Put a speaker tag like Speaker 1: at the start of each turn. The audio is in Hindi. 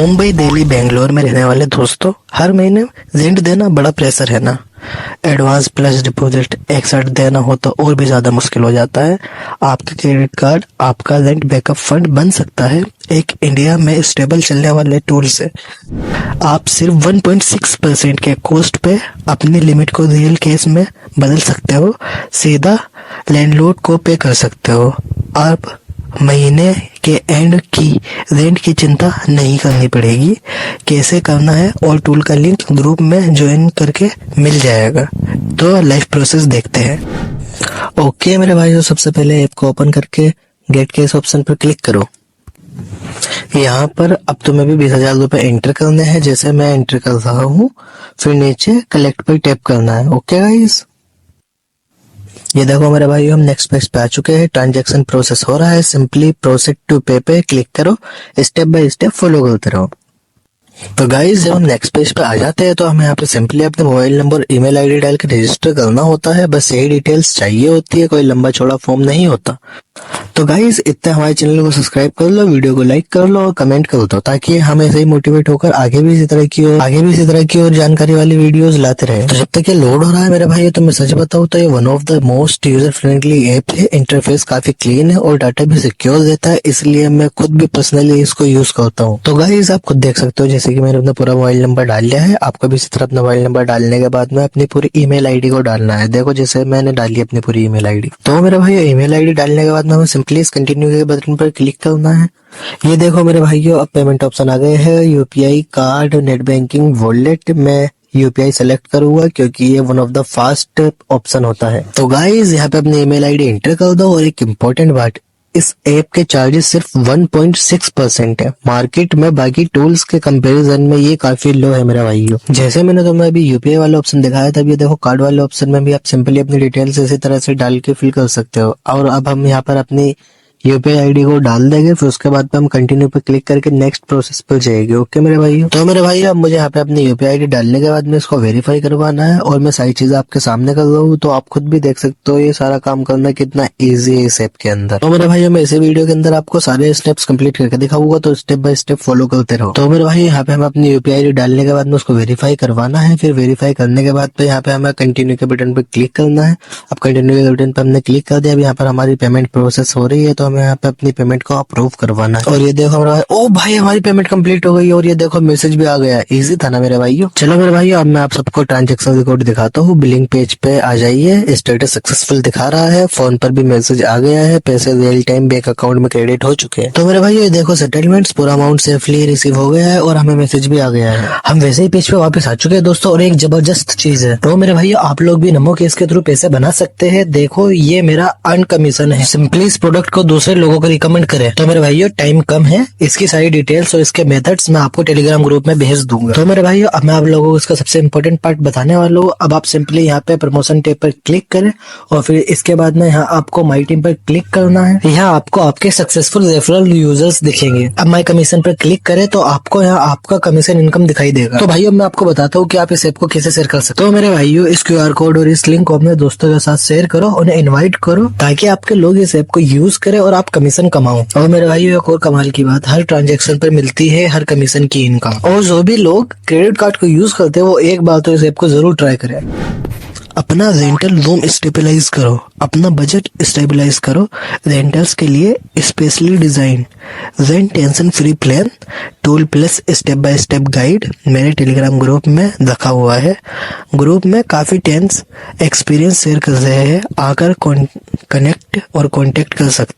Speaker 1: मुंबई, दिल्ली, बेंगलोर में रहने वाले दोस्तों, हर महीने रेंट देना बड़ा प्रेशर है ना। एडवांस प्लस डिपॉजिट एक साथ देना हो तो और भी ज्यादा मुश्किल हो जाता है। आपका क्रेडिट कार्ड आपका रेंट बैकअप फंड बन सकता है। एक इंडिया में स्टेबल चलने वाले टूल से आप सिर्फ 1.6% के कॉस्ट पे अपनी लिमिट को रियल कैश में बदल सकते हो। सीधा लैंडलॉर्ड को पे कर सकते हो। आप महीने के एंड की रेंट की चिंता नहीं करनी पड़ेगी। कैसे करना है और टूल का लिंक ग्रुप में ज्वाइन करके मिल जाएगा। तो लाइव प्रोसेस देखते हैं। ओके मेरे भाइयों, सबसे पहले ऐप को ओपन करके गेट कैश ऑप्शन पर क्लिक करो। यहाँ पर अब तुम्हें भी 20,000 रुपए एंटर करने हैं, जैसे मैं एंटर कर रहा हूँ। फिर नीचे कलेक्ट पर टैप करना है। ओके गाइस, ये देखो मेरे भाई, हम नेक्स्ट पेज पे आ चुके हैं। ट्रांजैक्शन प्रोसेस हो रहा है। सिंपली प्रोसीड टू पे पे क्लिक करो। स्टेप बाय स्टेप फॉलो करते रहो। तो गाइस, जब हम नेक्स्ट पेज पे आ जाते हैं तो हमें यहाँ पे सिंपली अपने मोबाइल नंबर, ईमेल आईडी डाल के रजिस्टर करना होता है। बस यही डिटेल्स चाहिए होती है, कोई लंबा चौड़ा फॉर्म नहीं होता। तो गाइस, इतना हमारे चैनल को सब्सक्राइब कर लो, वीडियो को लाइक कर लो और कमेंट कर दो, ताकि हम ऐसे ही मोटिवेट होकर आगे भी इसी तरह की और जानकारी वाली वीडियोस लाते रहे। तो जब तक ये लोड हो रहा है मेरे भाई, तो मैं सच बताऊं तो ये one of the most user friendly app है। इंटरफेस काफी क्लीन है और डाटा भी सिक्योर देता है, इसलिए मैं खुद भी पर्सनली इसको यूज करता हूँ। तो गाइस, आप खुद देख सकते हो, जैसे कि मैंने अपना पूरा मोबाइल नंबर डाल लिया है। आपको भी इसी तरह अपना मोबाइल नंबर डालने के बाद में अपनी पूरी ईमेल आईडी को डालना है। देखो, जैसे मैंने डाली अपनी पूरी ईमेल आईडी। तो मेरे भाई, ईमेल आईडी डालने के बाद में हमें सिंपली इस कंटिन्यू के बटन पर क्लिक करना है। ये देखो मेरे भाइयों, अब पेमेंट ऑप्शन आ गए हैं। UPI, card, net banking, wallet. मैं यूपीआई सेलेक्ट करूंगा क्योंकि ये one of the fast option होता है। तो गाइस, यहाँ पे अपनी ईमेल आईडी एंटर कर दो। और एक इम्पोर्टेंट बात, इस ऐप के चार्जेस सिर्फ 1.6% है। मार्केट में बाकी टूल्स के कंपैरिजन में ये काफी लो है मेरे भाइयों। जैसे मैंने तुम्हें अभी यूपीआई वाला ऑप्शन दिखाया था, ये देखो कार्ड वाले ऑप्शन में भी आप सिंपली अपनी डिटेल्स इसी तरह से डाल के फिल कर सकते हो। और अब हम यहाँ पर अपनी यूपीआई आईडी को डाल देंगे। फिर उसके बाद पे हम कंटिन्यू पे क्लिक करके नेक्स्ट प्रोसेस पर जाएंगे। ओके मेरे भाई, तो मेरे भाई, अब मुझे यहाँ पे अपनी यूपीआई आईडी डालने के बाद में इसको वेरीफाई करवाना है। और मैं सारी चीजें आपके सामने कर रहा हूँ, तो आप खुद भी देख सकते हो ये सारा काम करना कितना इजी है इस ऐप के अंदर। तो मेरे भाई, मैं इसी वीडियो के अंदर आपको सारे स्टेप्स कंप्लीट करके दिखाऊंगा, तो स्टेप बाय स्टेप फॉलो करते रहो। तो मेरे भाई, यहाँ पे हम अपनी यूपीआई आईडी डालने के बाद में उसको वेरीफाई करवाना है। फिर वेरीफाई करने के बाद पे यहाँ पे हमें कंटिन्यू के बटन पे क्लिक करना है। अब कंटिन्यू के बटन पे हमने क्लिक कर दिया। अब यहाँ पर हमारी पेमेंट प्रोसेस हो रही है, तो हमें यहाँ पे अपनी पेमेंट को अप्रूव करवाना है। और ये देखो मेरे भाई, ओ भाई, हमारी पेमेंट कंप्लीट हो गई। और ये देखो मैसेज भी आ गया। इजी था ना मेरे भाइयों। चलो मेरे भाइयों, अब मैं आप सबको ट्रांजैक्शन रिकॉर्ड दिखाता हूँ। बिलिंग पेज पे आ जाइए। स्टेटस सक्सेसफुल दिखा रहा है। फोन पर भी मैसेज आ गया है। पैसे रियल टाइम बैंक अकाउंट में क्रेडिट हो चुके हैं। तो मेरे भाइयों, ये देखो सेटलमेंट्स, पूरा अमाउंट सेफली रिसीव हो गया है और हमें मैसेज भी आ गया है। हम वैसे ही पेज पे वापस आ चुके हैं दोस्तों। और एक जबरदस्त चीज है, तो मेरे भाइयों, आप लोग भी नमो केस के थ्रू पैसे बना सकते हैं। देखो, ये मेरा अर्न कमीशन है। सिंपली इस प्रोडक्ट को दूसरे लोगों को रिकमेंड करें। तो मेरे भाइयों, टाइम कम है, इसकी सारी डिटेल्स और इसके मेथड्स मैं आपको टेलीग्राम ग्रुप में भेज दूंगा। तो मेरे भाइयों, अब मैं आप लोगों को इसका सबसे इंपॉर्टेंट पार्ट बताने वाला हूँ। अब आप सिंपली यहाँ पे प्रमोशन टैब पर क्लिक करें और फिर इसके बाद में यहाँ आपको माई टीम पर क्लिक करना है। यहाँ आपको आपके सक्सेसफुल रेफरल यूजर्स दिखेंगे। अब माई कमीशन पर क्लिक करें तो आपको यहाँ आपका कमीशन इनकम दिखाई देगा। तो भाइयों, मैं आपको बताता हूँ कि आप इस ऐप को कैसे शेयर कर सकते हो। तो मेरे भाइयों, इस QR कोड और इस लिंक को अपने दोस्तों के साथ शेयर करो, उन्हें इन्वाइट करो, ताकि आपके लोग इस ऐप को यूज करें और आप कमीशन कमाओ। और मेरे भाइयों, एक और कमाल की बात, हर ट्रांजैक्शन पर मिलती है हर कमीशन की इनकम। और जो भी लोग क्रेडिट कार्ड को यूज करते हैं, वो एक बार तो इस ऐप को जरूर ट्राई करें। अपना रेंटल रूम स्टेबलाइज करो, अपना बजट स्टेबलाइज करो। रेंटर्स के लिए specially design rent tension free plan, tool plus step by step guide मेरे टेलीग्राम ग्रुप में रखा हुआ है। ग्रुप में काफी टेंस एक्सपीरियंस शेयर कर रहे हैं। आकर कनेक्ट और कांटेक्ट कर सकते।